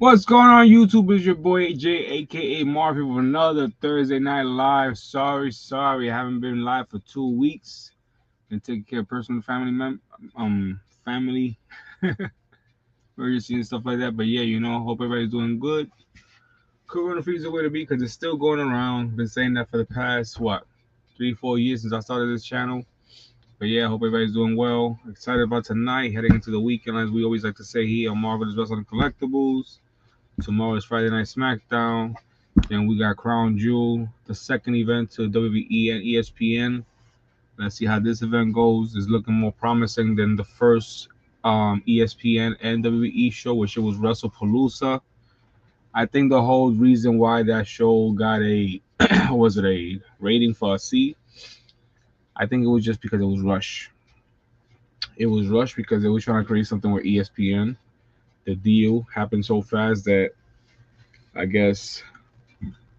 What's going on, YouTube? Is your boy AJ, aka Marv, with another Thursday night live. Sorry, I haven't been live for 2 weeks. Been taking care of personal family emergency and stuff like that. But yeah, hope everybody's doing good. Corona free is the way to be because it's still going around. Been saying that for the past 3-4 years since I started this channel. But yeah, hope everybody's doing well. Excited about tonight, heading into the weekend, as we always like to say here on Marvelous Wrestling Collectibles. Tomorrow is Friday Night SmackDown. Then we got Crown Jewel, the second event to WWE and ESPN. Let's see how this event goes. It's looking more promising than the first ESPN and WWE show, which it was WrestlePalooza. I think the whole reason why that show got a was it a rating for a C? I think it was just because it was rushed. It was rushed because they were trying to create something with ESPN. The deal happened so fast that I guess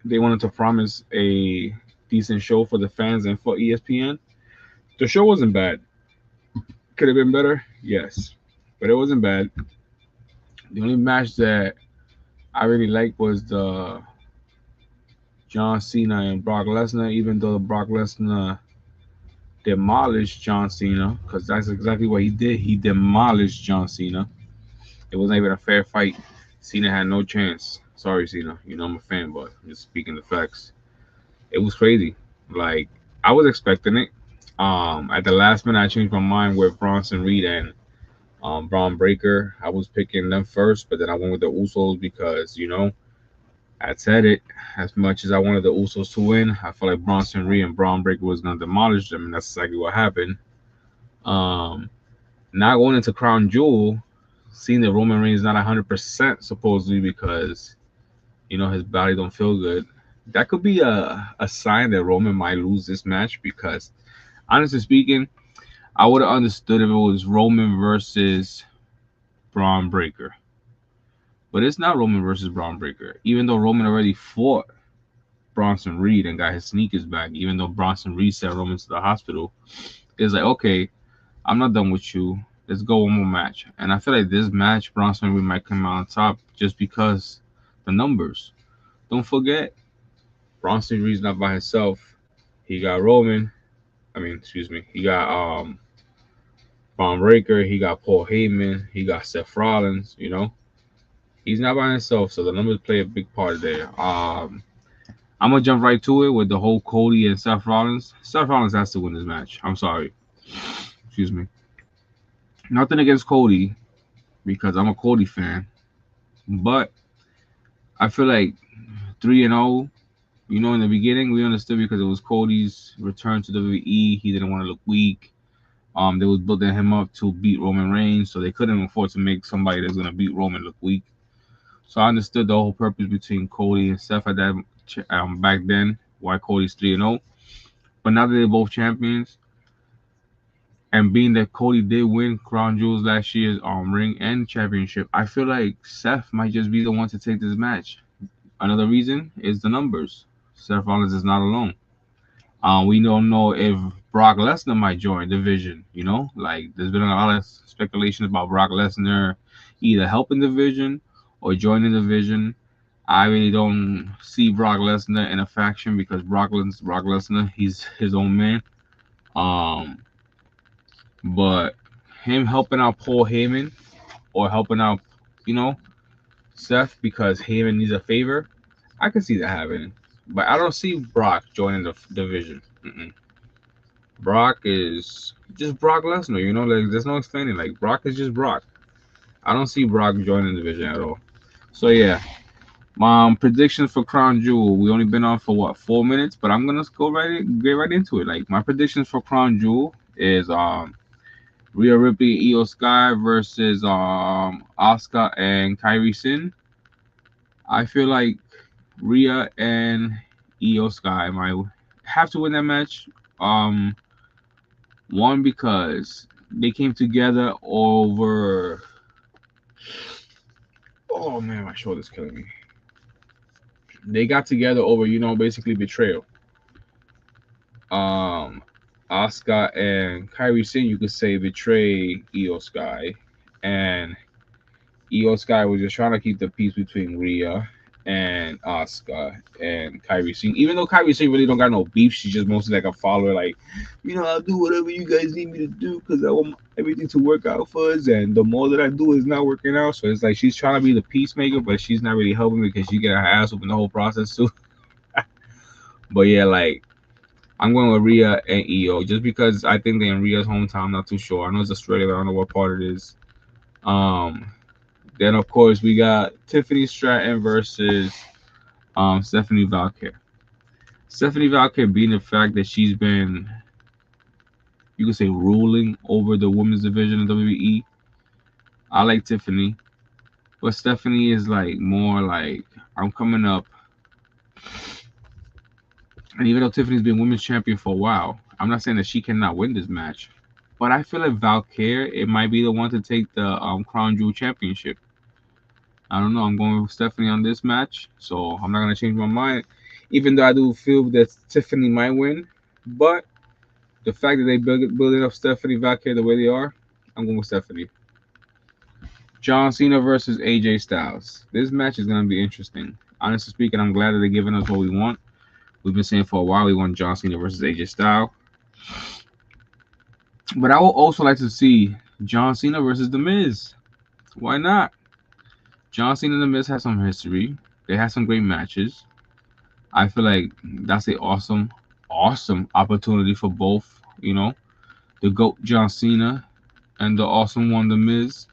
they wanted to promise a decent show for the fans and for ESPN. The show wasn't bad. Could have been better, yes, but it wasn't bad. The only match that I really liked was the John Cena and Brock Lesnar. Even though Brock Lesnar demolished John Cena, because that's exactly what he did. He demolished John Cena. It wasn't even a fair fight. Cena had no chance. Sorry, Cena. You know I'm a fan, but I'm just speaking the facts. It was crazy. Like I was expecting it. At the last minute, I changed my mind with Bronson Reed and Braun Breaker. I was picking them first, but then I went with the Usos because I said it. As much as I wanted the Usos to win, I felt like Bronson Reed and Braun Breaker was gonna demolish them, and that's exactly what happened. Um, Not going into Crown Jewel, seeing that Roman Reigns not 100% supposedly because his body don't feel good. That could be a sign that Roman might lose this match because honestly speaking, I would have understood if it was Roman versus Braun Breaker. But it's not Roman versus Braun Breaker. Even though Roman already fought Bronson Reed and got his sneakers back, even though Bronson Reed sent Roman to the hospital, it's like, okay, I'm not done with you. Let's go one more match. And I feel like this match, Bronson Reed might come out on top just because the numbers. Don't forget, Bronson Reed's not by himself. He got Roman. Excuse me. He got Von Breaker. He got Paul Heyman. He got Seth Rollins. He's not by himself, so the numbers play a big part there. I'm gonna jump right to it with the whole Cody and Seth Rollins. Seth Rollins has to win this match. I'm sorry. Excuse me. Nothing against Cody because I'm a Cody fan, but I feel like 3-0. In the beginning we understood because it was Cody's return to WWE. He didn't want to look weak. They was building him up to beat Roman Reigns, so they couldn't afford to make somebody that's gonna beat Roman look weak. So I understood the whole purpose between Cody and Seth at that back then, why Cody's 3-0. But now that they're both champions, and being that Cody did win Crown Jewels last year's ring and championship, I feel like Seth might just be the one to take this match. Another reason is the numbers. Seth Rollins is not alone. We don't know if Brock Lesnar might join the division. Like there's been a lot of speculation about Brock Lesnar either helping the division or joining the division. I really don't see Brock Lesnar in a faction because Brock Lesnar, he's his own man. Um, but him helping out Paul Heyman or helping out, you know, Seth because Heyman needs a favor, I can see that happening. But I don't see Brock joining the division. Mm-mm. Brock is just Brock Lesnar. Like there's no explaining. Like Brock is just Brock. I don't see Brock joining the division at all. So yeah, predictions for Crown Jewel. We only been on for 4 minutes, but I'm gonna get right into it. Like my predictions for Crown Jewel is Rhea Ripley, Io Sky versus Asuka and Kairi Sin. I feel like Rhea and Io Sky might have to win that match. Um, One because they came together over. Oh man, my shoulder's killing me. They got together over, basically betrayal. Um, Asuka and Kairi Sin, you could say, betray Io Sky, and Io Sky was just trying to keep the peace between Rhea and Asuka and Kyrie Singh. Even though Kyrie Singh really don't got no beef, she's just mostly like a follower. Like, I'll do whatever you guys need me to do because I want everything to work out for us. And the more that I do is not working out. So it's like she's trying to be the peacemaker, but she's not really helping because she get her ass up in the whole process too. But yeah, like I'm going with Rhea and Io just because I think they're in Rhea's hometown. I'm not too sure. I know it's Australia, but I don't know what part it is. Um, then of course we got Tiffany Stratton versus Stephanie Valkyrie. Stephanie Valkyrie being the fact that she's been, you could say, ruling over the women's division in WWE. I like Tiffany, but Stephanie is like more like I'm coming up, and even though Tiffany's been women's champion for a while, I'm not saying that she cannot win this match, but I feel like Valkyrie it might be the one to take the Crown Jewel Championship. I don't know. I'm going with Stephanie on this match, so I'm not gonna change my mind. Even though I do feel that Tiffany might win, but the fact that they building up Stephanie Valkyrie the way they are, I'm going with Stephanie. John Cena versus AJ Styles. This match is gonna be interesting. Honestly speaking, I'm glad that they're giving us what we want. We've been saying for a while we want John Cena versus AJ Styles, but I would also like to see John Cena versus The Miz. Why not? John Cena and The Miz have some history. They had some great matches. I feel like that's a awesome opportunity for both. The GOAT John Cena and the awesome one, The Miz,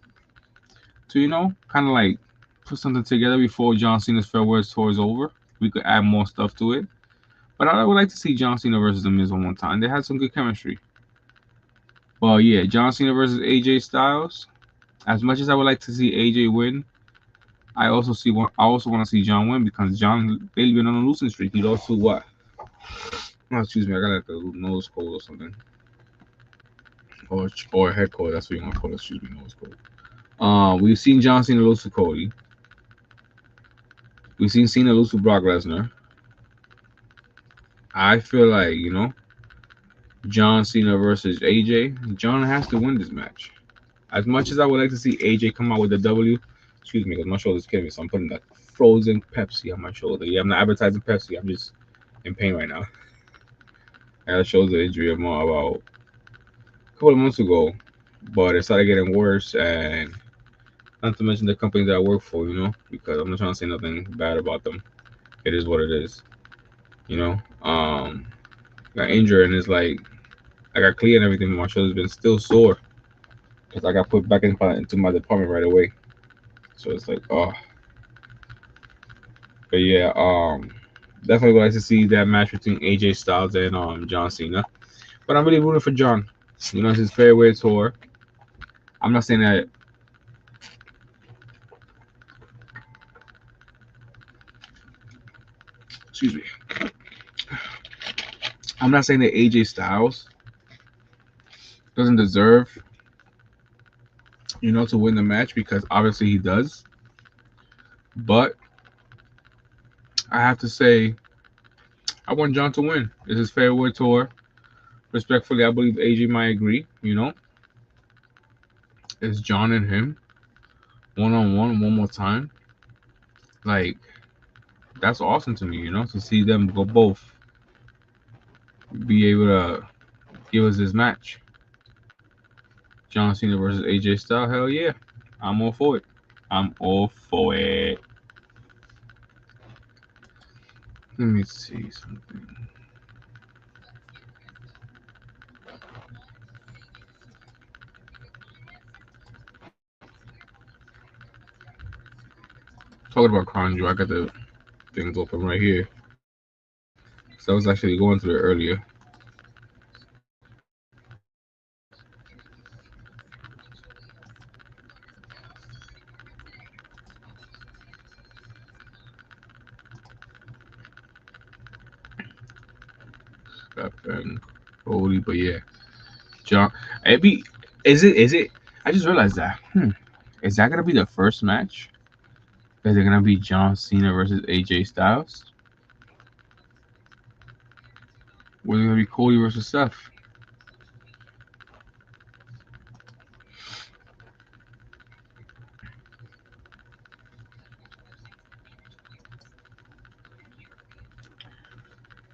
to kind of like put something together before John Cena's farewell tour is over. We could add more stuff to it, but I would like to see John Cena versus The Miz one more time. They had some good chemistry. Well, yeah, John Cena versus AJ Styles. As much as I would like to see AJ win, I also want to see John win because John lately been on a losing streak. He lost to what? Oh, excuse me, I got like a nose cold or something, or a head cold. That's what you want to call it. Excuse me, nose cold. We've seen John Cena lose to Cody. We've seen Cena lose to Brock Lesnar. I feel like John Cena versus AJ. John has to win this match. As much as I would like to see AJ come out with the W, excuse me, because my shoulder's killing me, so I'm putting that frozen Pepsi on my shoulder. Yeah, I'm not advertising Pepsi. I'm just in pain right now. I had a shoulder injury about a couple of months ago, but it started getting worse, and not to mention the company that I work for, because I'm not trying to say nothing bad about them. It is what it is, you know. Got injured, and it's like I got clear and everything, but my shoulder's been still sore because I got put back into my department right away. So it's like, oh, but yeah, definitely would like to see that match between AJ Styles and John Cena. But I'm really rooting for John. It's his fairway tour. I'm not saying that. Excuse me. I'm not saying that AJ Styles doesn't deserve, to win the match because obviously he does. But I have to say, I want John to win. It's his fairway tour. Respectfully, I believe AJ might agree. It's John and him one more time. Like that's awesome to me. To see them go both be able to give us this match. John Cena versus AJ Styles. Hell yeah, I'm all for it. I'm all for it. Let me see something. Talking about Crown Jewel, I got the things open right here. So I was actually going through it earlier. Got Ben Cody, but yeah, John. It be is it? I just realized that. Is that gonna be the first match? Is it gonna be John Cena versus AJ Styles? Or is it gonna be Cody versus Seth?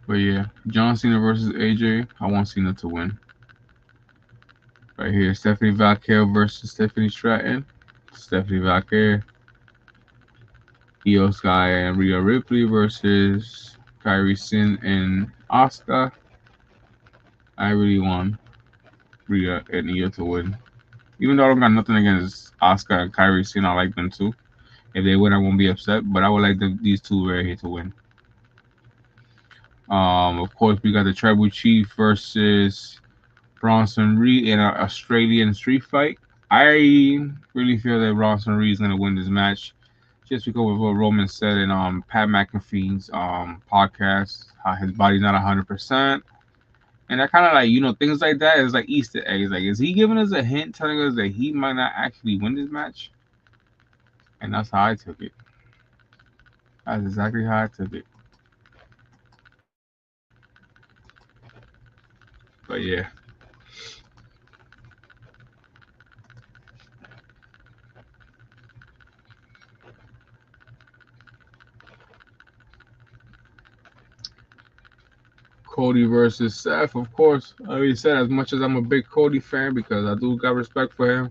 But yeah, John Cena versus AJ. I want Cena to win. Right here, Stephanie Valkyrie versus Stephanie Stratton. Stephanie Valkyrie. Io Sky and Rhea Ripley versus Kairi Sin and Asuka. I really want Rhea and Io to win. Even though I don't got nothing against Asuka and Kairi Sin, I like them too. If they win, I won't be upset. But I would like these two right here to win. Of course, we got the Tribal Chief versus Bronson Reed in an Australian street fight. I really feel that Bronson Reed is gonna win this match, just because of what Roman said in Pat McAfee's podcast, how his body's not 100%, and that kind of like things like that is like Easter eggs. Like, is he giving us a hint, telling us that he might not actually win this match? And that's how I took it. That's exactly how I took it. But yeah. Cody versus Seth, of course. I already said, as much as I'm a big Cody fan because I do got respect for him,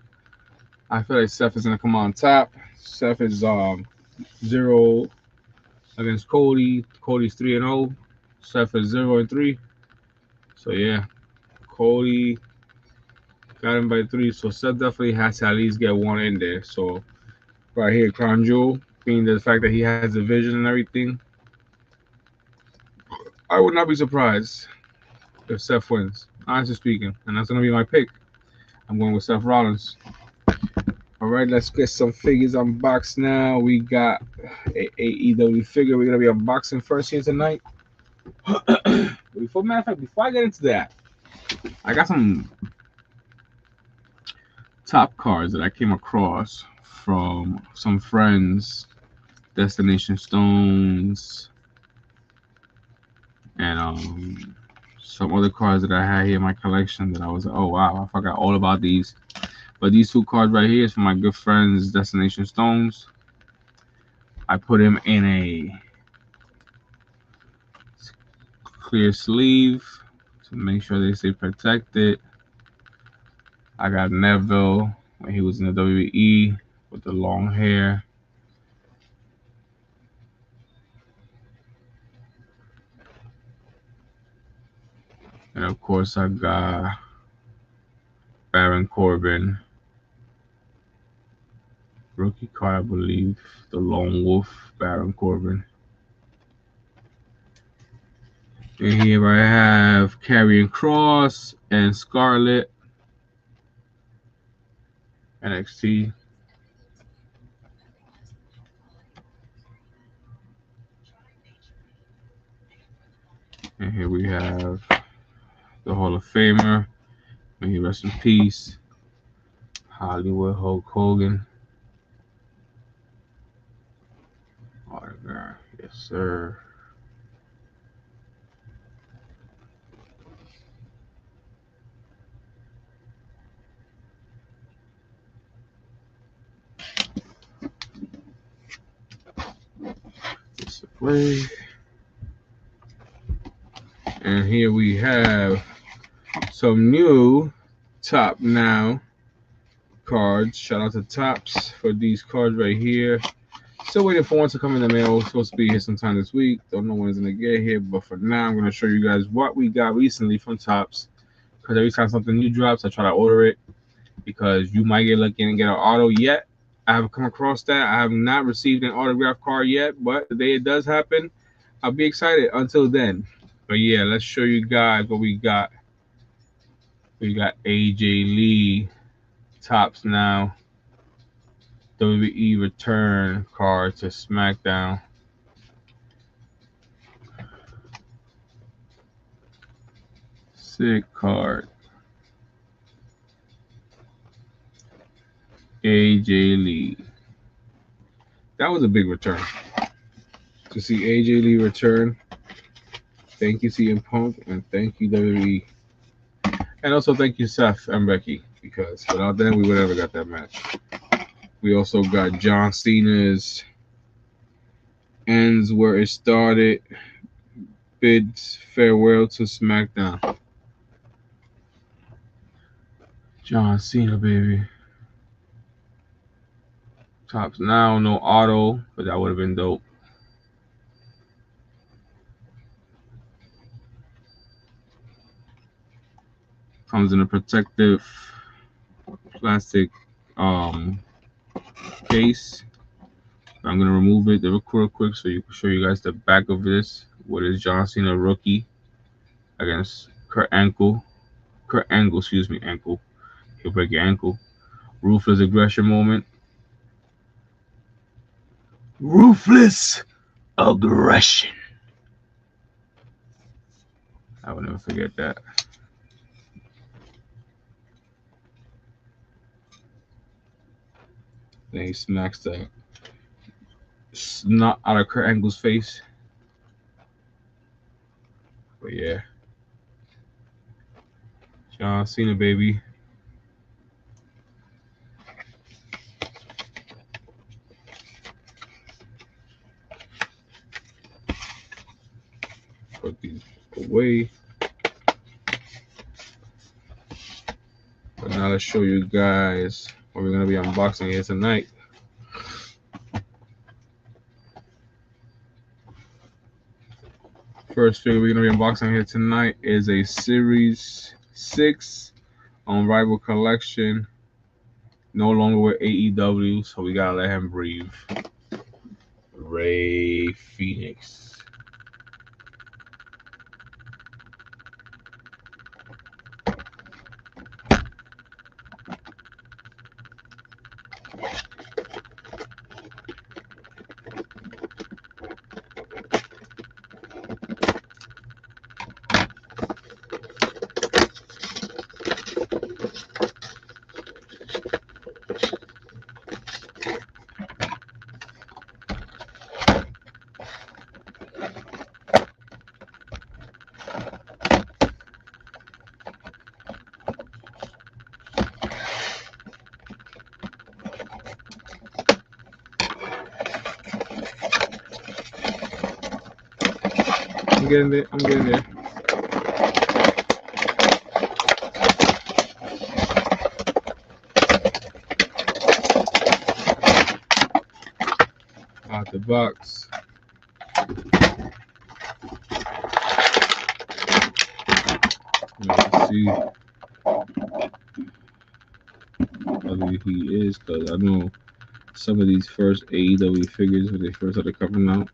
I feel like Seth is gonna come on top. Seth is 0 against Cody. Cody's 3-0. Seth is 0-3. So yeah, Cody got him by 3. So Seth definitely has to at least get one in there. So right here, Crown Jewel, being the fact that he has the vision and everything, I would not be surprised if Seth wins. Honestly speaking, and that's gonna be my pick. I'm going with Seth Rollins. All right, let's get some figures unboxed now. We got a AEW figure. We're gonna be unboxing first here tonight. Matter of fact, before I get into that, I got some top cards that I came across from some friends, Destination Stones, and some other cards that I had here in my collection that I was like, oh wow, I forgot all about these. But these two cards right here is from my good friends, Destination Stones. I put him in a clear sleeve to make sure they stay protected. I got Neville when he was in the WWE with the long hair. And of course, I got Baron Corbin, rookie card, I believe, the Lone Wolf, Baron Corbin. And here I have Karrion Kross and Scarlett, NXT. And here we have the Hall of Famer. May he rest in peace, Hollywood Hulk Hogan. Autograph, yes sir. Display. And here we have some new Top Now cards. Shout out to Tops for these cards right here. Still waiting for one to come in the mail. It's supposed to be here sometime this week. Don't know when it's gonna get here, but for now, I'm gonna show you guys what we got recently from Tops. Because every time something new drops, I try to order it because you might get lucky and get an auto yet. I haven't come across that. I have not received an autograph card yet, but the day it does happen, I'll be excited. Until then, but yeah, let's show you guys what we got. We got AJ Lee Tops Now WWE return card to SmackDown. Sick card. AJ Lee. That was a big return. To see AJ Lee return. Thank you, CM Punk, and thank you, WWE. And also thank you, Seth and Becky, because without them, we would never got that match. We also got John Cena's Ends Where It Started bids farewell to SmackDown. John Cena, baby. Tops now, no auto, but that would have been dope. Comes in a protective plastic case. I'm gonna remove it real quick so you can show you guys the back of this. What is John Cena rookie against Kurt Angle? Kurt Angle, excuse me, ankle. He'll break your ankle. Ruthless aggression moment. Ruthless aggression. I will never forget that. Then he smacks the snot out of Kurt Angle's face. But yeah. John Cena, baby. Put these away. But now let's show you guys what we're gonna be unboxing here tonight. First figure we're gonna be unboxing here tonight is a Series 6 Unrivaled Collection. No longer with AEW, so we gotta let him breathe. Ray Phoenix. I'm getting there. Out the box. Let's see how ugly he is, because I know some of these first AEW figures when they first started coming out,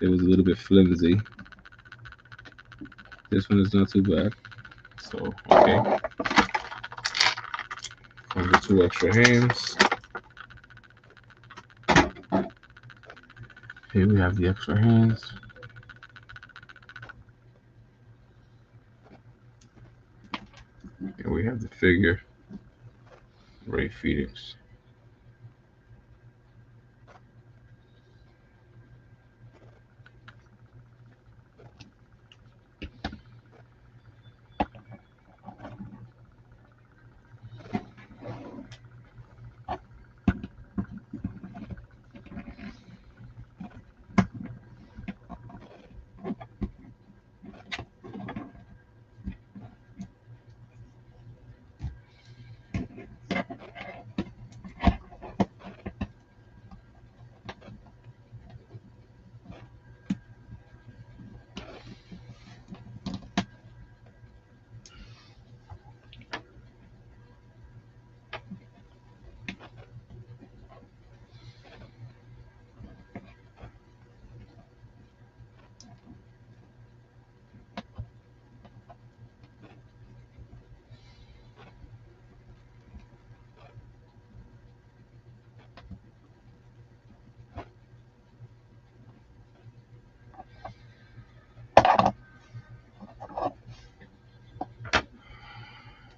it was a little bit flimsy. This one is not too bad. So, okay. Comes with 2 extra hands. Here we have the extra hands. And we have the figure, Ray Phoenix.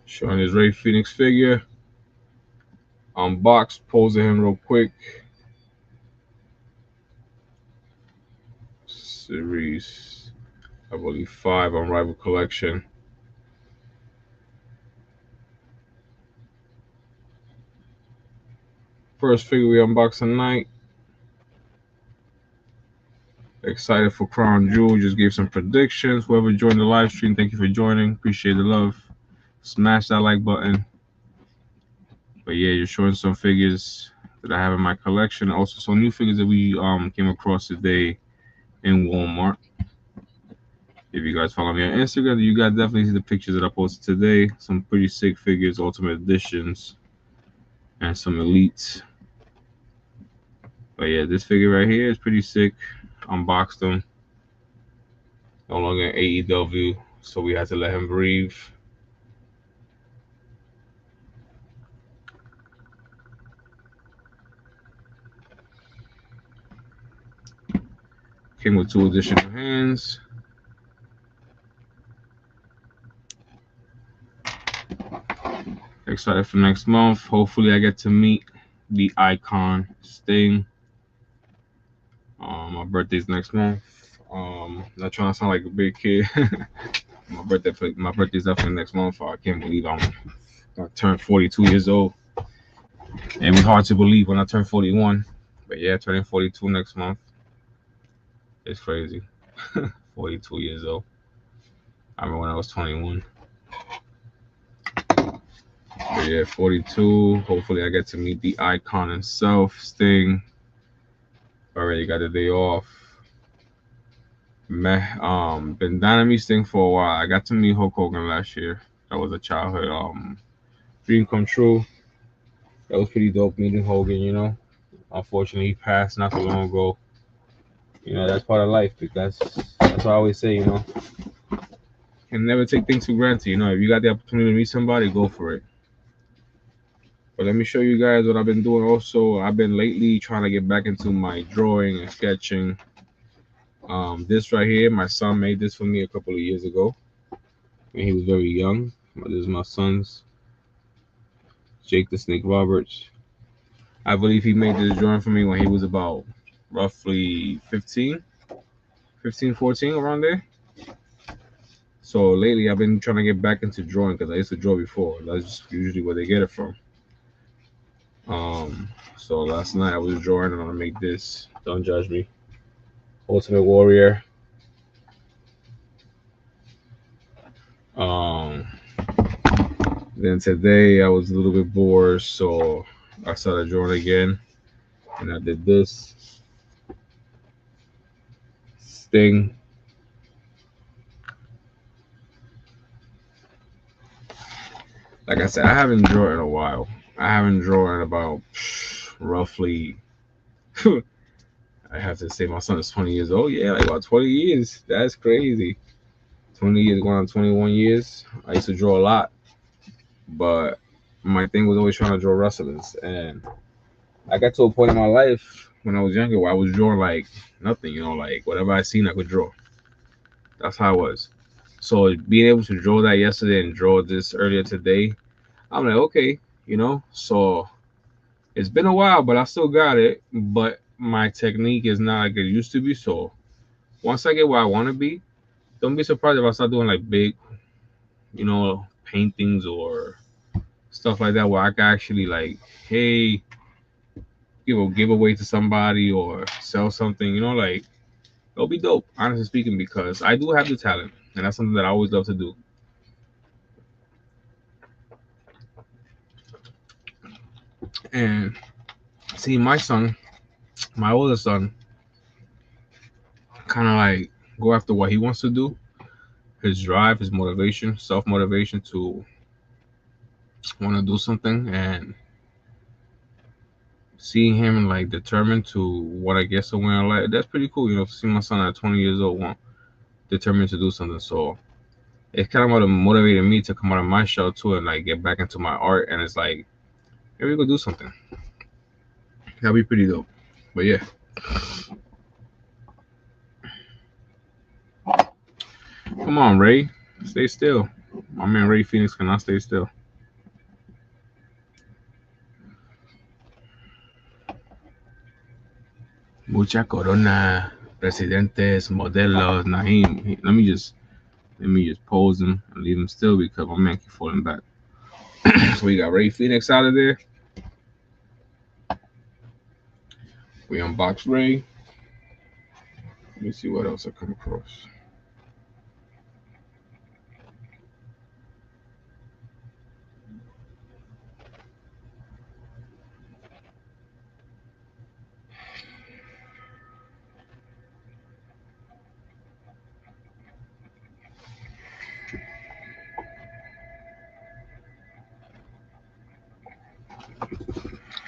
Showing his Ray Phoenix figure. Unboxed, posing him real quick. Series, I believe 5 Unrivaled Collection. First figure we unbox tonight Excited for Crown Jewel. Just gave some predictions. Whoever joined the live stream, thank you for joining. Appreciate the love. Smash that like button. But yeah, you're showing some figures that I have in my collection. Also, some new figures that we came across today in Walmart. If you guys follow me on Instagram, you guys definitely see the pictures that I posted today. Some pretty sick figures, Ultimate Editions, and some Elites. But yeah, this figure right here is pretty sick. Unboxed him. No longer in AEW, so we had to let him breathe. Came with 2 additional hands. Excited for next month. Hopefully, I get to meet the icon Sting. My birthday's next month. Not trying to sound like a big kid. my birthday's definitely next month. I can't believe I turned 42 years old. And it's hard to believe when I turn 41. But yeah, turning 42 next month. It's crazy. 42 years old. I remember when I was 21. But yeah, 42. Hopefully I get to meet the icon himself, Sting. Already got a day off. Been down to meet Sting for a while. I got to meet Hulk Hogan last year. That was a childhood dream come true. That was pretty dope meeting Hogan, you know. Unfortunately, he passed not too long ago. You know, that's part of life because that's what I always say, you know. Can never take things for granted, you know. If you got the opportunity to meet somebody, go for it. But let me show you guys what I've been doing also. I've been lately trying to get back into my drawing and sketching. This right here, my son made this for me a couple of years ago when he was very young. This is my son's, Jake the Snake Roberts. I believe he made this drawing for me when he was about roughly 15, 14, around there. So lately I've been trying to get back into drawing because I used to draw before. That's just usually where they get it from. So last night I was drawing and I'm gonna make this. Don't judge me. Ultimate Warrior. Then today I was a little bit bored, so I started drawing again, and I did this Sting. Like I said, I haven't drawn in a while. I haven't drawn in about roughly. I have to say my son is 20 years old. Yeah, like about 20 years. That's crazy. 20 years going on 21 years. I used to draw a lot, but my thing was always trying to draw wrestlers, and I got to a point in my life when I was younger where I was drawing like nothing, you know, like whatever I seen I could draw. That's how I was. So being able to draw that yesterday and draw this earlier today, I'm like, okay, you know. So it's been a while, but I still got it. But my technique is not like it used to be. So once I get where I want to be, don't be surprised if I start doing like big, you know, paintings or stuff like that where I can actually like, hey, give away to somebody or sell something, you know, like it'll be dope, honestly speaking, because I do have the talent and that's something that I always love to do. And see my son, my oldest son, kind of like go after what he wants to do, his drive, his motivation, self-motivation to want to do something, and seeing him like determined to want to get somewhere in life, that's pretty cool, you know, to see my son at 20 years old want determined to do something. So it's kind of what motivated me to come out of my shell too and like get back into my art. And it's like, here we go do something. That'll be pretty dope. But yeah. Come on, Ray. Stay still. My man Ray Phoenix cannot stay still. Mucha corona, presidentes, modelos, Naim. Let me just pose him and leave him still because my man keep falling back. So we got Ray Phoenix out of there. We unbox Ray. Let me see what else I come across.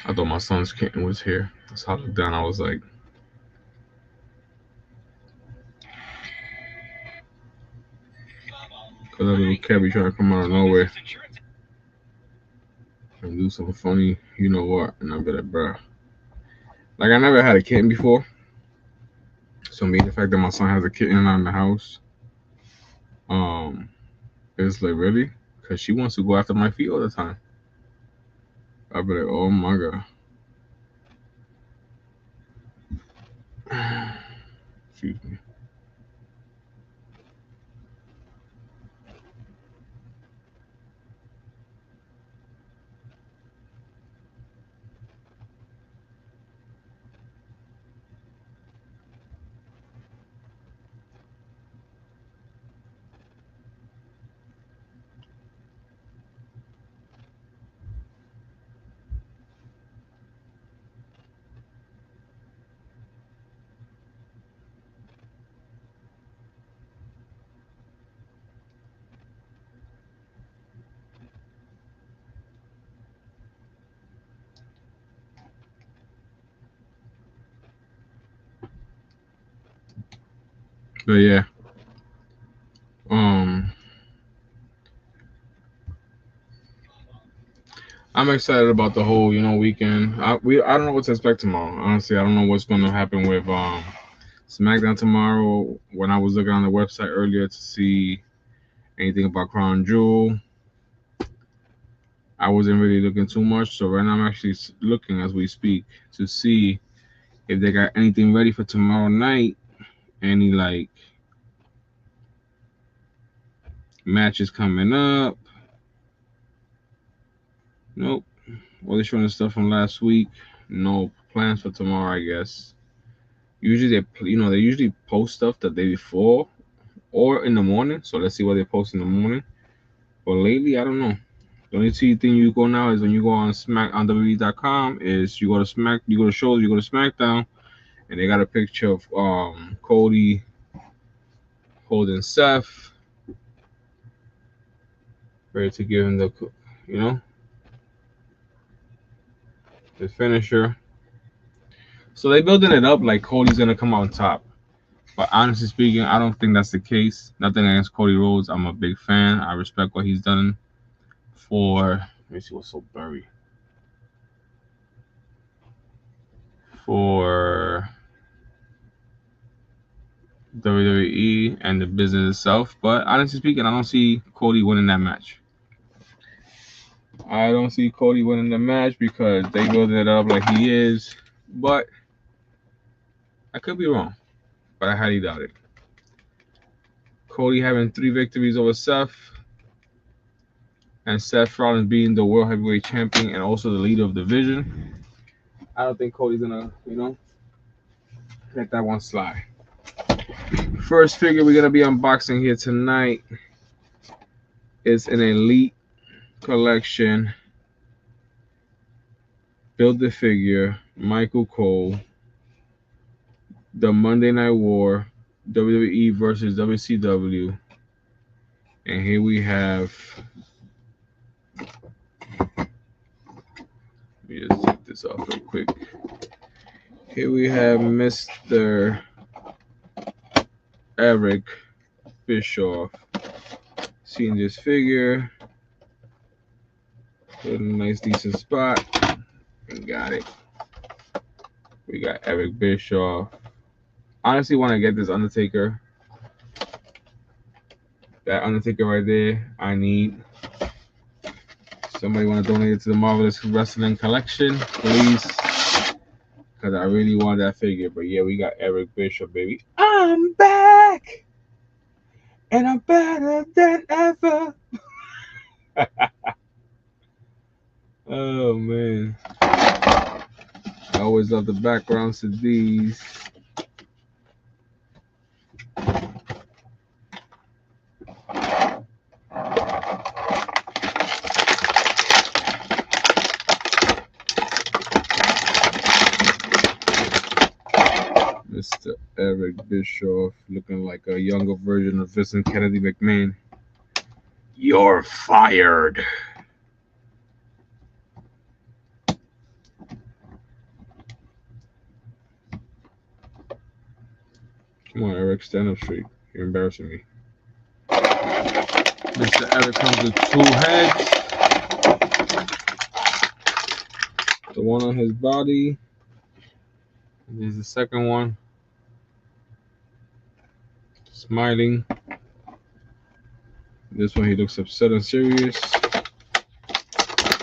I thought my son's kitten was here. That's how I looked down. I was like, because that little cat be trying to come out of nowhere and do something funny, you know what? And I'll be like, bruh. Like, I never had a kitten before. So, me, the fact that my son has a kitten in the house, um, it's like, really? Because she wants to go after my feet all the time. I'll be like, oh my God. Excuse me. But yeah, um, I'm excited about the whole, weekend. I don't know what to expect tomorrow. Honestly, I don't know what's going to happen with SmackDown tomorrow. When I was looking on the website earlier to see anything about Crown Jewel, I wasn't really looking too much. So right now I'm actually looking as we speak to see if they got anything ready for tomorrow night. Any like matches coming up? Nope. All they showing the stuff from last week. No plans for tomorrow, I guess. Usually they usually post stuff the day before or in the morning. So let's see what they post in the morning. But lately, I don't know. The only thing you go now is when you go on Smack on WWE.com is you go to shows, you go to SmackDown, and they got a picture of Cody holding Seth, ready to give him you know the finisher. So they building it up like Cody's gonna come out on top. But honestly speaking, I don't think that's the case. Nothing against Cody Rhodes. I'm a big fan. I respect what he's done for. Let me see what's so blurry. For WWE and the business itself. But honestly speaking, I don't see Cody winning that match. I don't see Cody winning the match because they building it up like he is. But I could be wrong. But I highly doubt it. Cody having 3 victories over Seth, and Seth Rollins being the World Heavyweight Champion and also the leader of the division. I don't think Cody's gonna, let that one slide. First figure we're gonna be unboxing here tonight is an Elite Collection Build the Figure Michael Cole, the Monday Night War, WWE versus WCW, and here we have. Let me just take this off real quick. Here we have Mr. Eric Bischoff. Seeing this figure. Put in a nice decent spot. And got it. We got Eric Bischoff. Honestly want to get this Undertaker. That Undertaker right there, I need. Somebody want to donate it to the Marvelous Wrestling Collection, please? Because I really want that figure. But yeah, we got Eric Bischoff, baby. I'm back! And I'm better than ever. Oh, man. I always love the backgrounds to these. Mr. Eric Bischoff, looking like a younger version of Vincent Kennedy McMahon. You're fired. Come on, Eric, stand up straight. You're embarrassing me. Mr. Eric comes with two heads. The one on his body. And there's the second one. Smiling. This one he looks upset and serious.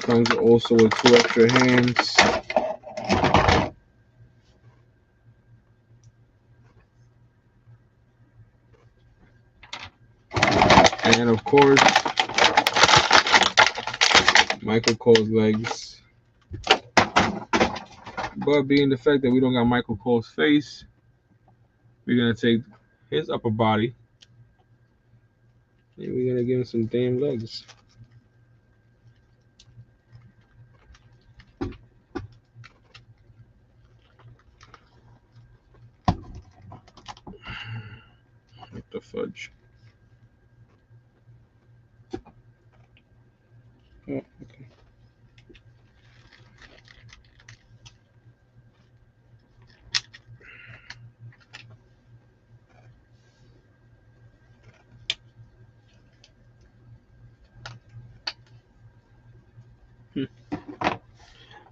Comes also with two extra hands. And of course, Michael Cole's legs. But being the fact that we don't got Michael Cole's face, we're gonna take his upper body and we're gonna give him some damn legs. What the fudge? Oh, okay.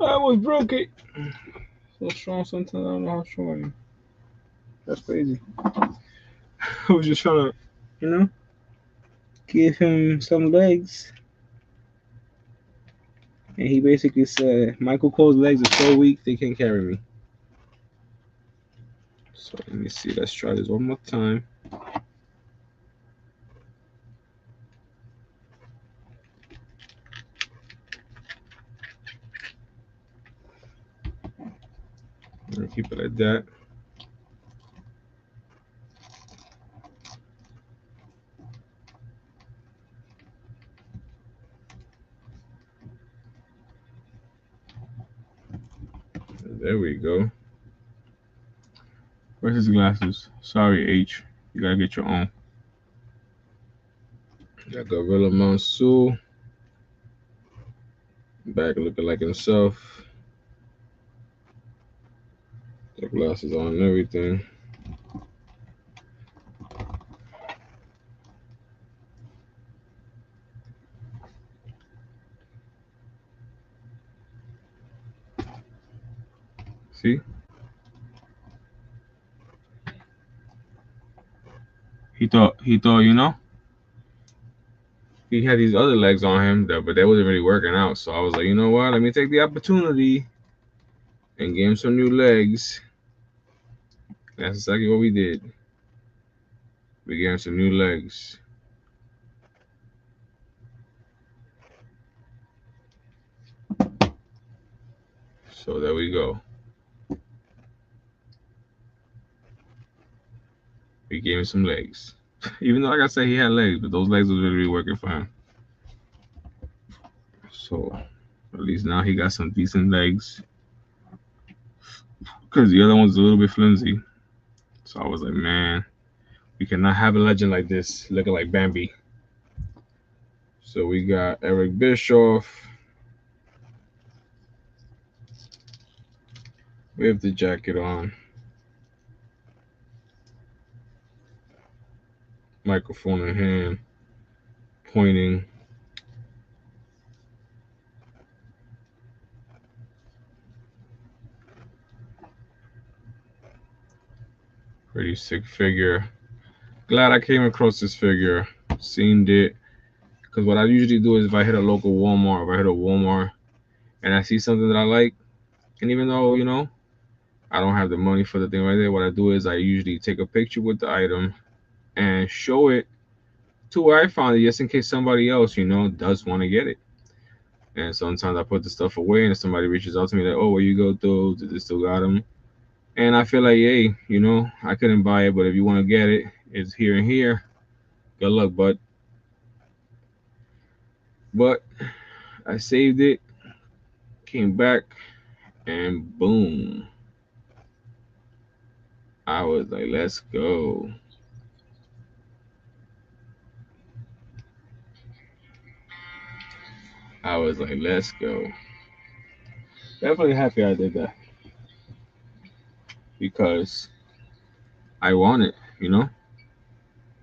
I almost broke it. So strong sometimes I don't know how strong I am. That's crazy. I was just trying to, give him some legs. And he basically said, Michael Cole's legs are so weak they can't carry me. So let me see. Let's try this one more time. I'm gonna keep it like that. There we go. Where's his glasses? Sorry, H. You gotta get your own. Got Gorilla Monsoon. Back looking like himself. The glasses on and everything. See? He thought, he had these other legs on him, but they wasn't really working out. So I was like, you know what? Let me take the opportunity and give him some new legs. That's exactly what we did. We gave him some new legs. So there we go. We gave him some legs. Even though, like I said, he had legs, but those legs was really working for him. So at least now he got some decent legs. Because the other one's a little bit flimsy. So I was like, man, we cannot have a legend like this looking like Bambi. So we got Eric Bischoff with the jacket on. Microphone in hand, pointing. Pretty sick figure. Glad I came across this figure, seen it. Because what I usually do is if I hit a local Walmart, if I hit a Walmart and I see something that I like, and even though, I don't have the money for the thing right there, what I do is I usually take a picture with the item and show it to where I found it just in case somebody else, does want to get it. And sometimes I put the stuff away and somebody reaches out to me like, oh, where you go through? Did they still got them? And I feel like, hey, I couldn't buy it, but if you want to get it, it's here and here. Good luck, bud. But I saved it, came back, and boom. I was like, let's go. I was like, let's go. Definitely happy I did that because I want it, you know?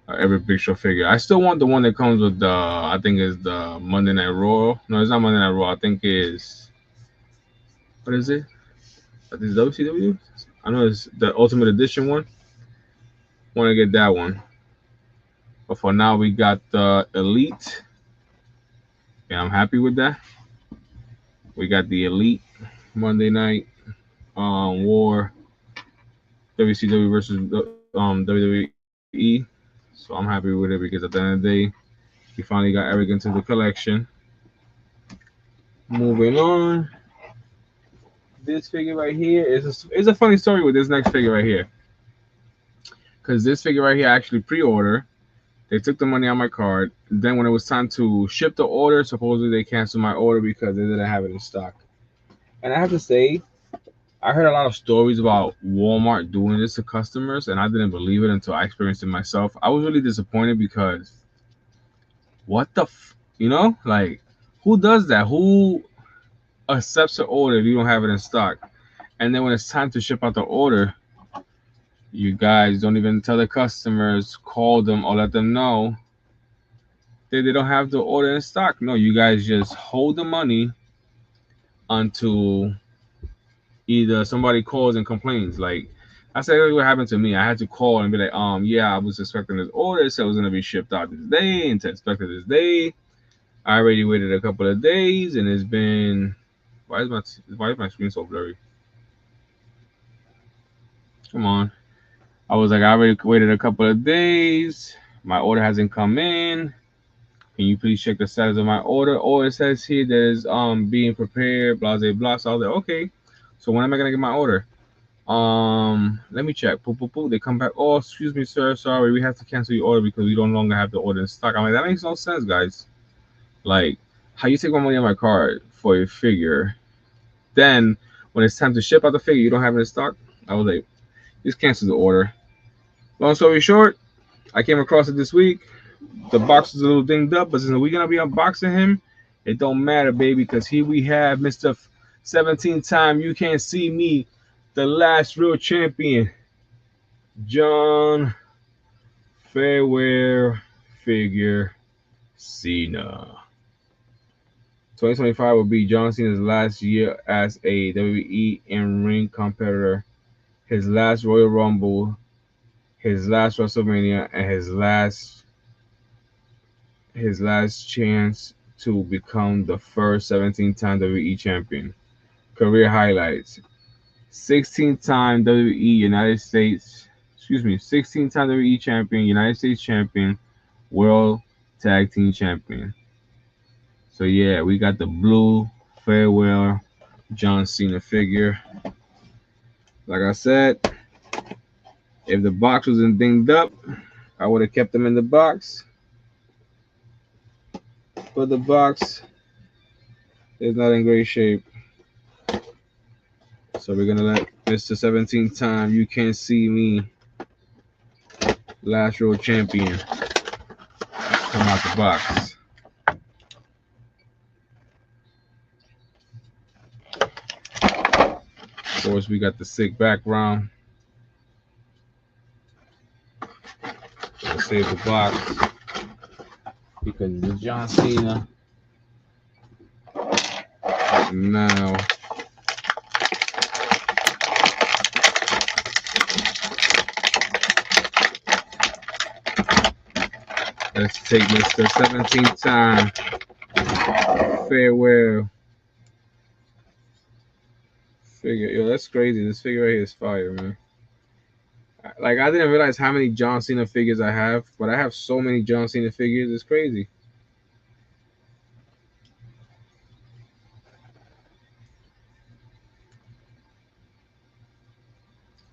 Every big show figure. I still want the one that comes with the, I think is the Monday Night Raw. No, it's not Monday Night Raw. I think is, what is it? I think it's WCW? I know it's the Ultimate Edition one. Want to get that one. But for now, we got the Elite. Yeah, I'm happy with that. We got the Elite Monday Night War WCW versus WWE. So I'm happy with it because at the end of the day, we finally got Eric into the collection. Moving on, this figure right here is a funny story with this next figure right here. Because this figure right here I actually pre-order. They took the money on my card. Then when it was time to ship the order, supposedly they canceled my order because they didn't have it in stock. And I have to say, I heard a lot of stories about Walmart doing this to customers, and I didn't believe it until I experienced it myself. I was really disappointed because what the, you know, like who does that? Who accepts an order if you don't have it in stock? And then when it's time to ship out the order, you guys don't even tell the customers, call them or let them know that they don't have the order in stock. No, you guys just hold the money until either somebody calls and complains. Like I said, what happened to me. I had to call and be like, yeah, I was expecting this order, so it was gonna be shipped out this day, and to expect it this day. I already waited a couple of days, and it's been why is my screen so blurry? Come on. I was like, I already waited a couple of days. My order hasn't come in. Can you please check the status of my order? Or it says here that is being prepared, blah blah blah. So I was like, okay. So when am I gonna get my order? Let me check. Boop, boop, boop. They come back. Oh, excuse me, sir. Sorry, we have to cancel your order because we no longer have the order in stock. I'm like, that makes no sense, guys. Like, how you take my money on my card for a figure, then when it's time to ship out the figure, you don't have it in stock. I was like, just cancel the order. Long story short, I came across it this week. The box is a little dinged up, but since we're gonna be unboxing him, it don't matter, baby, because here we have Mr. 17 time you can't see me, the last real champion, John Fairwear figure Cena. 2025 will be John Cena's last year as a WWE in-ring competitor, his last Royal Rumble, his last WrestleMania, and his last chance to become the first 17-time WWE champion. Career highlights: 16-time WWE United States, 16-time WWE champion, United States champion, World Tag Team champion. So yeah, we got the blue farewell John Cena figure. Like I said, if the box wasn't dinged up, I would have kept them in the box. But the box is not in great shape. So we're gonna let Mr. 17 time you can't see me last row champion come out the box. Of course, we got the sick background. Let's save the box because it's John Cena. Now, let's take Mr. 17 time farewell figure. Yo, that's crazy. This figure right here is fire, man. Like I didn't realize how many John Cena figures I have, but I have so many John Cena figures. It's crazy.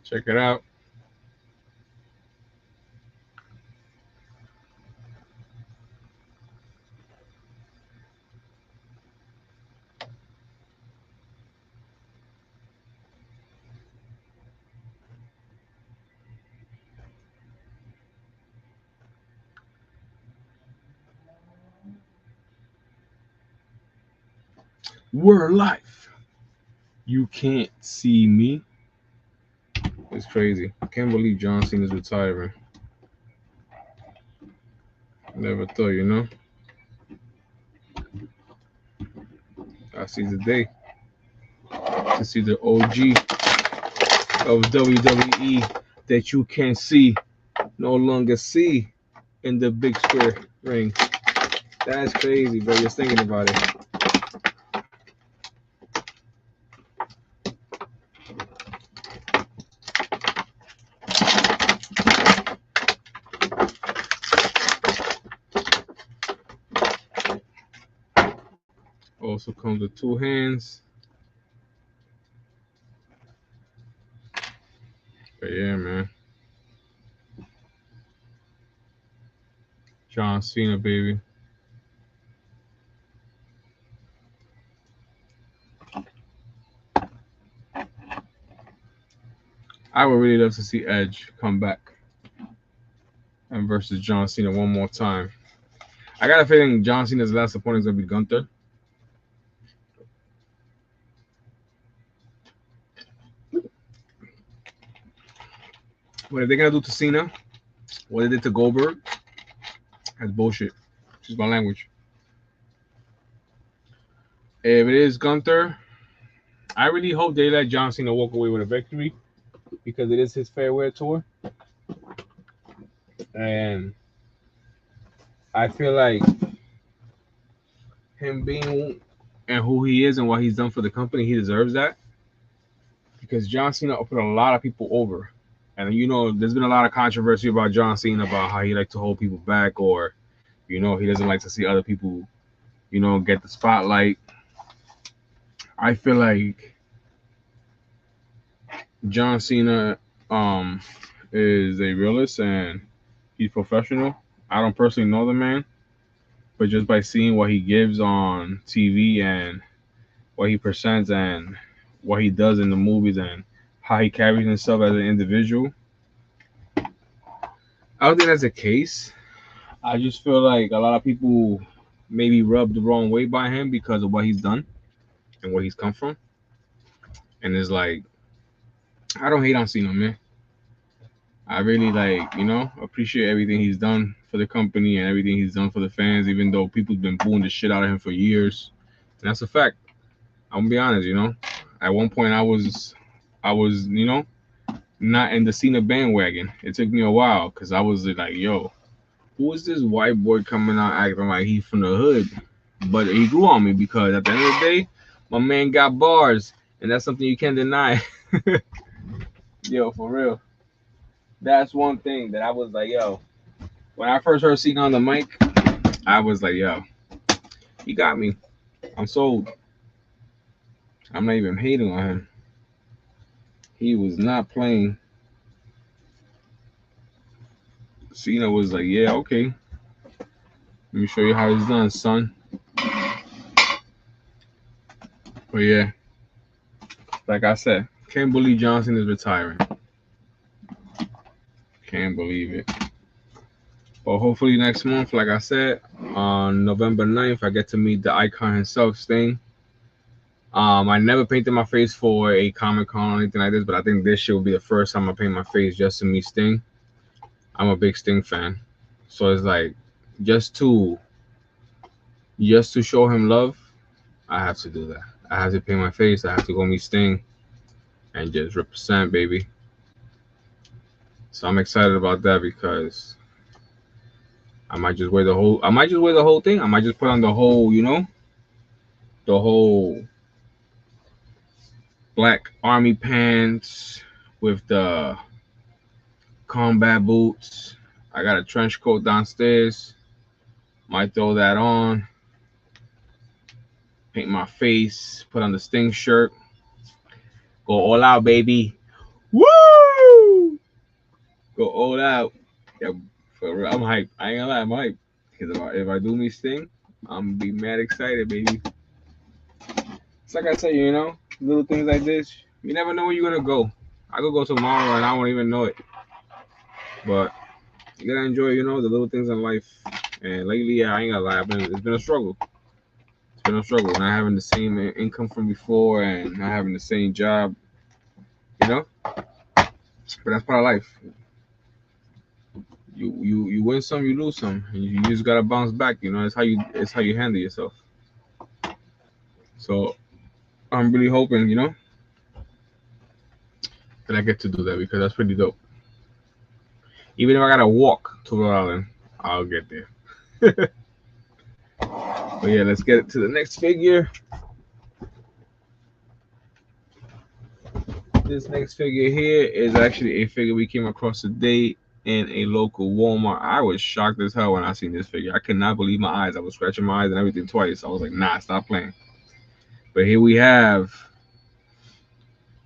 Check it out. We're live. You can't see me. It's crazy. I can't believe John Cena's retiring. Never thought, I see the day to see the OG of WWE that you can see, no longer see in the big square ring. That's crazy, bro. Just thinking about it. Also comes with two hands. But yeah, man. John Cena, baby. I would really love to see Edge come back and versus John Cena one more time. I got a feeling John Cena's last opponent is gonna be Gunther. But if they're gonna do to Cena what they did to Goldberg, that's bullshit. Excuse my language. If it is Gunther, I really hope they let John Cena walk away with a victory because it is his farewell tour. And I feel like him being and who he is and what he's done for the company, he deserves that. Because John Cena put a lot of people over. And there's been a lot of controversy about John Cena about how he likes to hold people back or, he doesn't like to see other people, get the spotlight. I feel like John Cena is a realist and he's professional. I don't personally know the man, but just by seeing what he gives on TV and what he presents and what he does in the movies and how he carries himself as an individual, I don't think that's the case. I just feel like a lot of people maybe rubbed the wrong way by him because of what he's done and where he's come from. And it's like, I don't hate on Cena, man. I really appreciate everything he's done for the company and everything he's done for the fans, even though people's been booing the shit out of him for years. And that's a fact. I'm gonna be honest, At one point I was not in the Cena bandwagon. It took me a while because I was like, yo, who is this white boy coming out acting like he's from the hood? But he grew on me because at the end of the day, my man got bars, and that's something you can't deny. Yo, for real. That's one thing that I was like, yo, when I first heard Cena on the mic, I was like, yo, he got me. I'm sold. I'm not even hating on him. He was not playing. Cena was like, yeah, okay. Let me show you how it's done, son. But yeah, like I said, can't believe Johnson is retiring. Can't believe it. But hopefully next month, like I said, on November 9th, I get to meet the icon himself, Sting. I never painted my face for a Comic-Con or anything like this, but I think this year will be the first time I paint my face just to meet Sting. I'm a big Sting fan. So it's like just to show him love, I have to do that. I have to paint my face. I have to go meet Sting and just represent, baby. So I'm excited about that because I might just wear the whole thing. I might just put on the whole, the whole black army pants with the combat boots. I got a trench coat downstairs. Might throw that on. Paint my face. Put on the Sting shirt. Go all out, baby. Woo! Go all out. Yeah, for real. I'm hyped. I ain't gonna lie, I'm hyped. Because if I do me Sting, I'm gonna be mad excited, baby. It's like I said, little things like this, you never know where you're gonna go. I could go tomorrow and I won't even know it. But you gotta enjoy, the little things in life. And lately, yeah, I ain't gonna lie, it's been a struggle. It's Internal struggle, not having the same income from before and not having the same job, you know. But that's part of life. You win some, you lose some, and you just gotta bounce back. You know, it's how you handle yourself. So I'm really hoping, you know, that I get to do that because that's pretty dope. Even if I gotta walk to Rhode Island, I'll get there. But yeah, let's get to the next figure. This next figure here is actually a figure we came across today in a local Walmart. I was shocked as hell when I seen this figure. I could not believe my eyes. I was scratching my eyes and everything twice. I was like, nah, stop playing. But here we have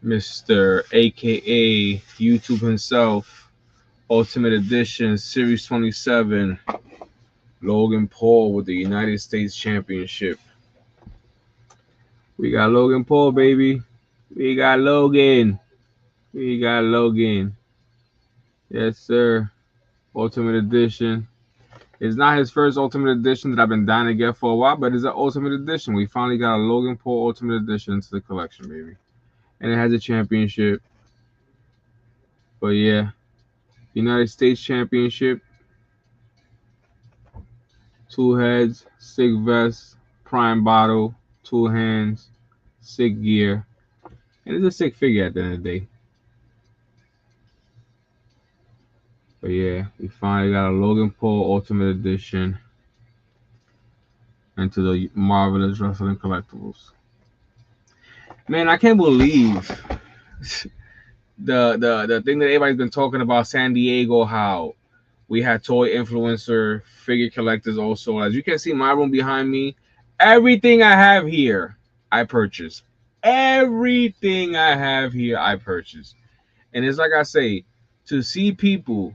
Mr. AKA YouTube himself, Ultimate Edition Series 27, Logan Paul with the United States Championship. We got Logan Paul, baby. We got Logan. We got Logan. Yes, sir. Ultimate Edition. It's not his first Ultimate Edition that I've been dying to get for a while, but it's an Ultimate Edition. We finally got a Logan Paul Ultimate Edition to the collection, baby. And it has a championship. But yeah, United States Championship. 2 heads, sick vest, prime bottle, 2 hands, sick gear. And it's a sick figure at the end of the day. But yeah, we finally got a Logan Paul Ultimate Edition into the Marvelous Wrestling Collectibles. Man, I can't believe the thing that everybody's been talking about San Diego, how we had toy influencer figure collectors also. As you can see my room behind me, everything I have here, I purchased. Everything I have here, I purchased. And it's like I say, to see people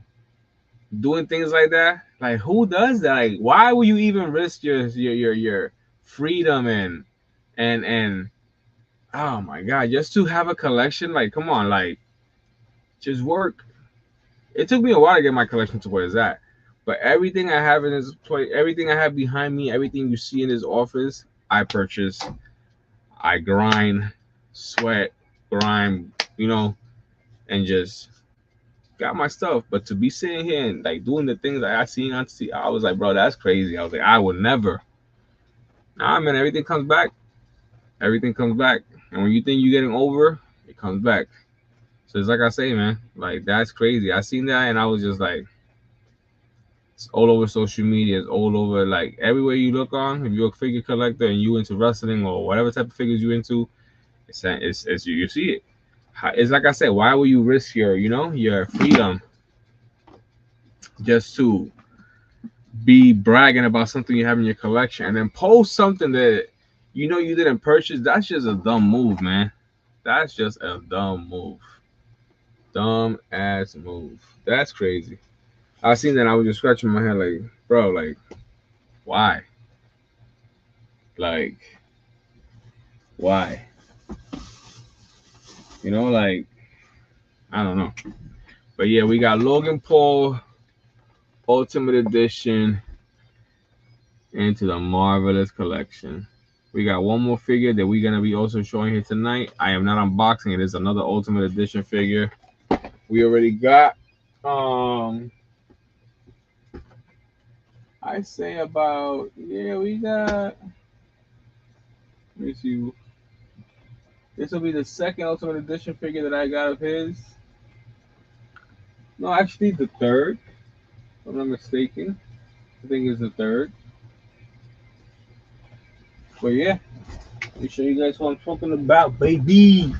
doing things like that, like who does that? Like, why would you even risk your freedom and oh my god, just to have a collection? Like, come on, like just work. It took me a while to get my collection to where it's at. But everything I have in this place, everything I have behind me, everything you see in this office, I purchase. I grind, sweat, grind, you know, and just got my stuff. But to be sitting here and like doing the things that I seen on TV, I was like, bro, that's crazy. I was like, I would never. Nah, man, everything comes back. Everything comes back. And when you think you're getting over, it comes back. So it's like I say, man, like that's crazy. I seen that and I was just like, it's all over social media. It's all over, like everywhere you look on. If you're a figure collector and you into wrestling or whatever type of figures you into, it's you see it. It's like I said, why would you risk your freedom just to be bragging about something you have in your collection and then post something that you didn't purchase? That's just a dumb move, man. That's just a dumb move. Dumb ass move. That's crazy. I seen that. I was just scratching my head like, bro, like, why? Like, why? Like, I don't know. But yeah, we got Logan Paul Ultimate Edition into the Marvelous Collection. We got one more figure that we're gonna be also showing here tonight. I am not unboxing it. It's another Ultimate Edition figure. We already got I say about we got, let me see. This will be the second Ultimate Edition figure that I got of his. No, actually the third, if I'm not mistaken. I think it's the third. But yeah, let me show you guys what I'm talking about, baby.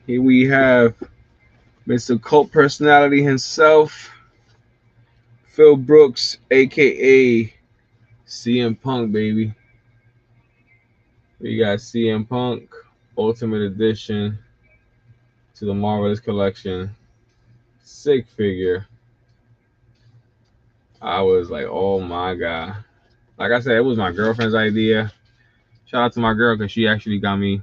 Here we have Mr. Cult Personality himself, Phil Brooks, aka CM Punk, baby. We got CM Punk Ultimate Edition to the Marvelous Collection. Sick figure. I was like, oh my god. Like I said, it was my girlfriend's idea. Shout out to my girl because she actually got me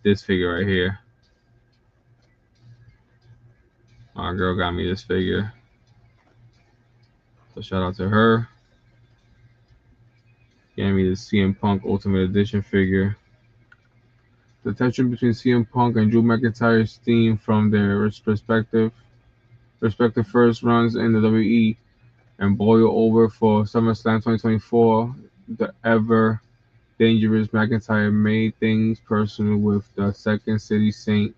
this figure right here. My girl got me this figure. So shout out to her. Gave me the CM Punk Ultimate Edition figure. The tension between CM Punk and Drew McIntyre's theme from their respective first runs in the WWE and boil over for SummerSlam 2024. The ever dangerous McIntyre made things personal with the Second City Saint.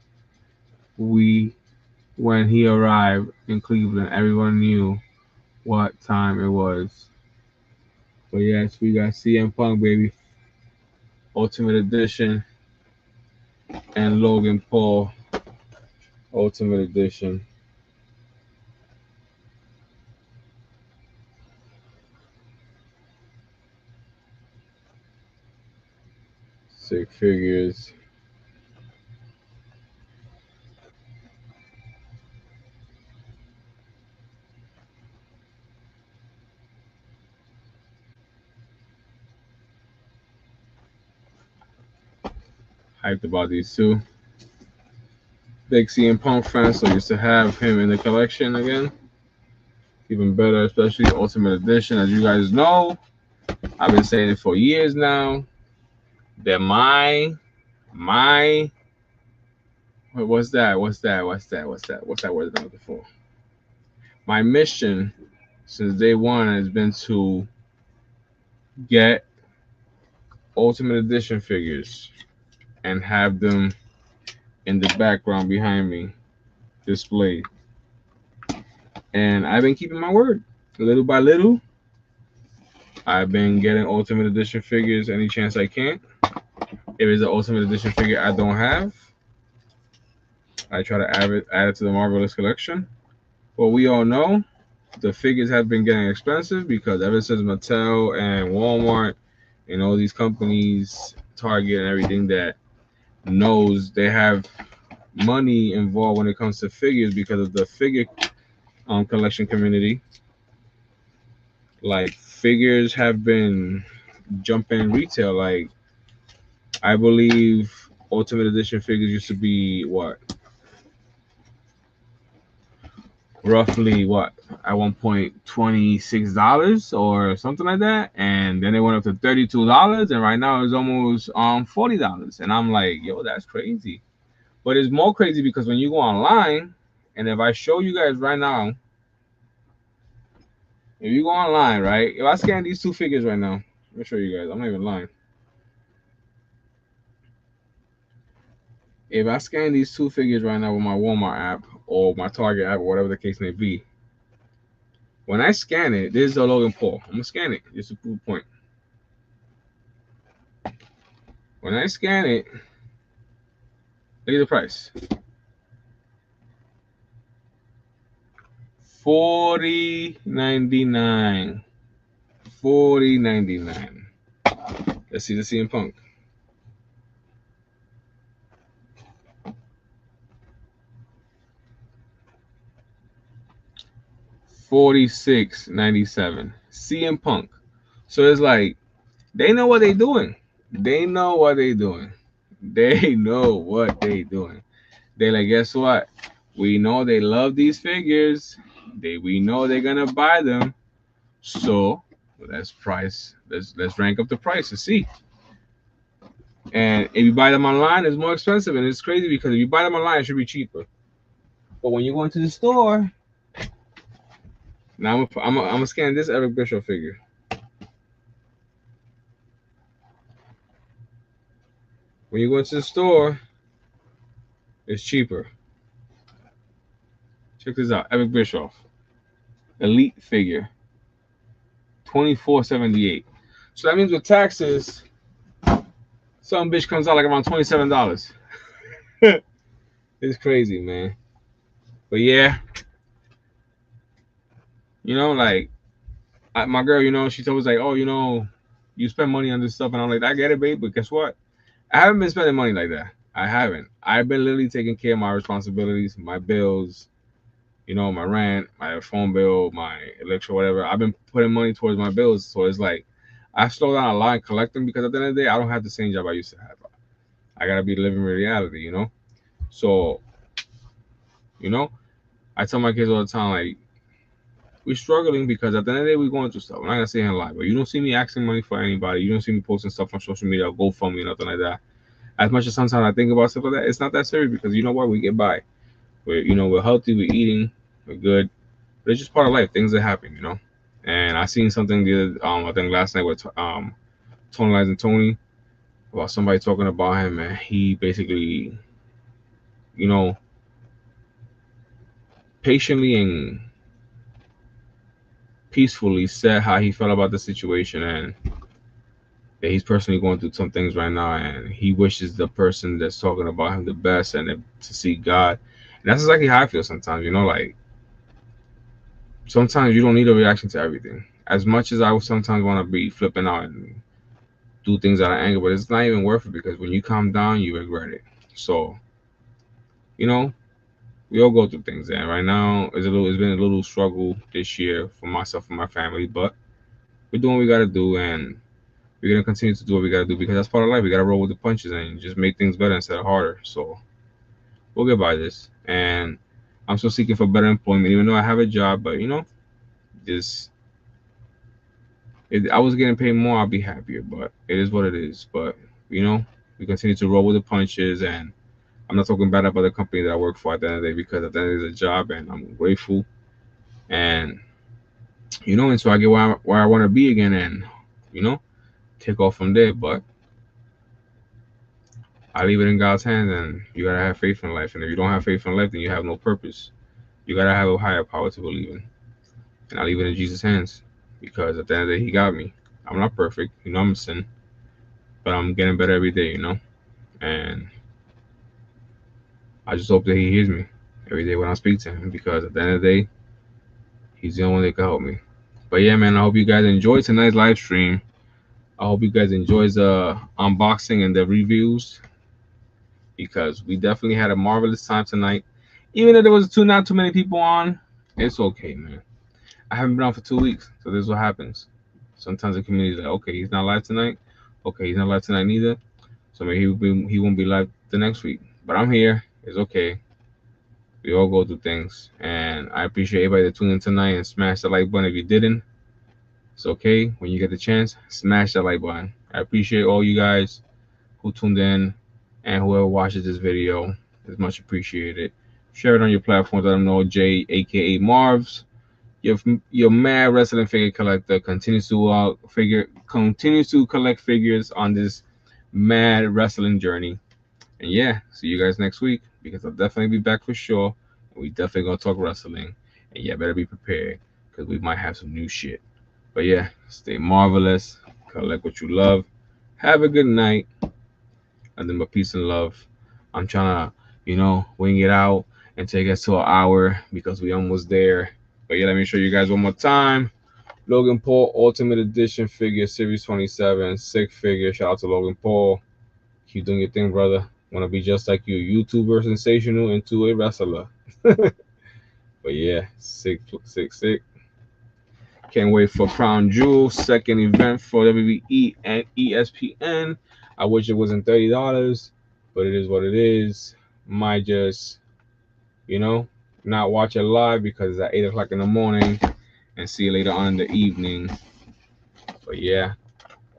When he arrived in Cleveland, everyone knew what time it was. But yes, we got CM Punk, baby. Ultimate Edition and Logan Paul Ultimate Edition. Sick figures. Hyped about these two. Big CM Punk fan, so used to have him in the collection again. Even better, especially Ultimate Edition. As you guys know, I've been saying it for years now. That what's that word that I'm looking for? My mission since day one has been to get Ultimate Edition figures and have them in the background behind me displayed. And I've been keeping my word. Little by little, I've been getting Ultimate Edition figures any chance I can. If it's an Ultimate Edition figure I don't have, I try to add it to the Marvelous collection. But we all know the figures have been getting expensive because ever since Mattel and Walmart and all these companies, Target and everything that knows they have money involved when it comes to figures because of the figure collection community. Like figures have been jumping retail. Like I believe Ultimate Edition figures used to be what? Roughly what at one point $26 or something like that, and then it went up to $32, and right now it's almost $40. And I'm like, yo, that's crazy. But it's more crazy because when you go online, and if I show you guys right now, if you go online, right, if I scan these two figures right now, let me show you guys. I'm not even lying. If I scan these two figures right now with my Walmart app or my Target app, or whatever the case may be, when I scan it, this is a Logan Paul. I'm gonna scan it just to prove a point. When I scan it, look at the price. $40.99. $40.99. Let's see the CM Punk. $46.97. CM Punk. So it's like they know what they're doing. They know what they're doing. They know what they're doing. They like, guess what? We know they love these figures. We know they're gonna buy them. So let's rank up the price to see. And if you buy them online, it's more expensive, and it's crazy because if you buy them online, it should be cheaper. But when you go into the store, now I'm gonna scan this Eric Bischoff figure. When you go into the store, it's cheaper. Check this out, Eric Bischoff, Elite figure, $24.78. So that means with taxes, some bitch comes out like around $27. It's crazy, man. But yeah, like my girl, she told us like, oh, you spend money on this stuff, and I'm like, I get it, babe, but guess what? I haven't been spending money like that. I haven't. I've been literally taking care of my responsibilities, my bills, my rent, my phone bill, my electric, whatever. I've been putting money towards my bills, so it's like I slowed down a lot in collecting because at the end of the day, I don't have the same job I used to have. I gotta be living reality, So, I tell my kids all the time, like, we're struggling because at the end of the day we're going through stuff. I'm not gonna say in lie, but you don't see me asking money for anybody. You don't see me posting stuff on social media or GoFundMe, nothing like that. As much as sometimes I think about stuff like that, it's not that serious because you know what, we get by. We're healthy, we're eating, we're good. But it's just part of life. Things that happen. And I seen something the other, I think last night with Tony Lines and Tony about somebody talking about him, and he basically, you know, patiently and peacefully said how he felt about the situation and that he's personally going through some things right now, and he wishes the person that's talking about him the best and to see God. And that's exactly how I feel sometimes. Like sometimes you don't need a reaction to everything. As much as I would sometimes want to be flipping out and do things out of anger, but it's not even worth it because when you calm down, you regret it. So, you know, we all go through things, and right now it's been a little struggle this year for myself and my family, but we're doing what we gotta do, and we're gonna continue to do what we gotta do because that's part of life. We gotta roll with the punches and just make things better instead of harder. So we'll get by this, and I'm still seeking for better employment, even though I have a job. But just if I was getting paid more, I'd be happier. But it is what it is. But you know, we continue to roll with the punches, and I'm not talking bad about the company that I work for at the end of the day because at the end of the day, it's a job, and I'm grateful. And until I get where I want to be again, and you know, take off from there. But I leave it in God's hands, and you gotta have faith in life. And if you don't have faith in life, then you have no purpose. You gotta have a higher power to believe in, and I leave it in Jesus' hands because at the end of the day, He got me. I'm not perfect, I'm a sin, but I'm getting better every day, and I just hope that He hears me every day when I speak to Him because at the end of the day, He's the only one that can help me. But yeah, man, I hope you guys enjoyed tonight's live stream. I hope you guys enjoyed the unboxing and the reviews because we definitely had a marvelous time tonight. Even if there was not too many people on, it's okay, man. I haven't been on for 2 weeks, so this is what happens. Sometimes the community is like, okay, he's not live tonight. Okay, he's not live tonight neither. So maybe he won't be live the next week. But I'm here. It's okay. We all go through things, and I appreciate everybody that tuned in tonight and smash the like button. If you didn't, it's okay. When you get the chance, smash that like button. I appreciate all you guys who tuned in and whoever watches this video. It's much appreciated. Share it on your platforms. Let them know Jay, aka Marv's, your mad wrestling figure collector, continues to collect figures on this mad wrestling journey. And yeah, see you guys next week because I'll definitely be back for sure. And we definitely gonna talk wrestling. And yeah, better be prepared because we might have some new shit. But yeah, stay marvelous. Collect what you love. Have a good night. Nothing but peace and love. I'm trying to, wing it out and take us to an hour because we almost there. But yeah, let me show you guys one more time. Logan Paul Ultimate Edition figure, Series 27, sick figure. Shout out to Logan Paul. Keep doing your thing, brother. Want to be just like you, YouTuber, sensational, into a wrestler. But yeah, sick, sick, sick. Can't wait for Crown Jewel, second event for WWE and ESPN. I wish it wasn't $30, but it is what it is. Might just, not watch it live because it's at 8 o'clock in the morning and see you later on in the evening. But yeah,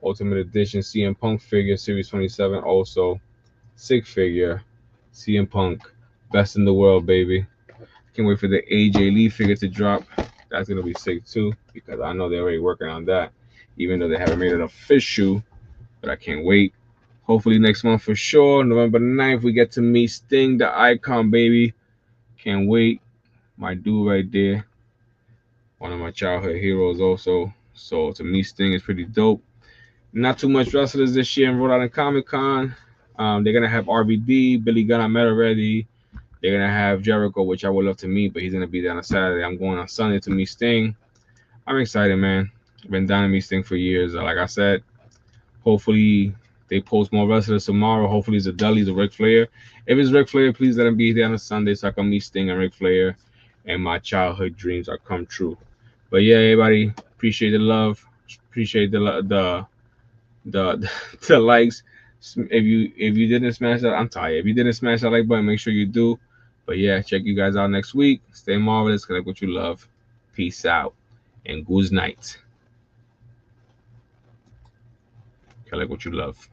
Ultimate Edition CM Punk figure, Series 27, also sick figure, CM Punk, best in the world, baby. Can't wait for the AJ Lee figure to drop. That's gonna be sick too because I know they're already working on that, even though they haven't made it official. But I can't wait. Hopefully next month for sure, November 9th, we get to meet Sting, the icon, baby. Can't wait. My dude right there, one of my childhood heroes also. So to meet Sting is pretty dope. Not too much wrestlers this year in Rhode Island Comic Con. They're gonna have RVD, Billy Gunn. I met already. They're gonna have Jericho, which I would love to meet, but he's gonna be there on a Saturday. I'm going on Sunday to meet Sting. I'm excited, man. I've been down to meet Sting for years. Like I said, hopefully they post more wrestlers tomorrow. Hopefully it's a Dudley, the Ric Flair. If it's Ric Flair, please let him be there on a Sunday so I can meet Sting and Ric Flair, and my childhood dreams are come true. But yeah, everybody, appreciate the love, appreciate the the likes. If you didn't smash that, I'm tired. If you didn't smash that like button, make sure you do. But yeah, check you guys out next week. Stay marvelous. Connect what you love. Peace out. and good night. Collect what you love.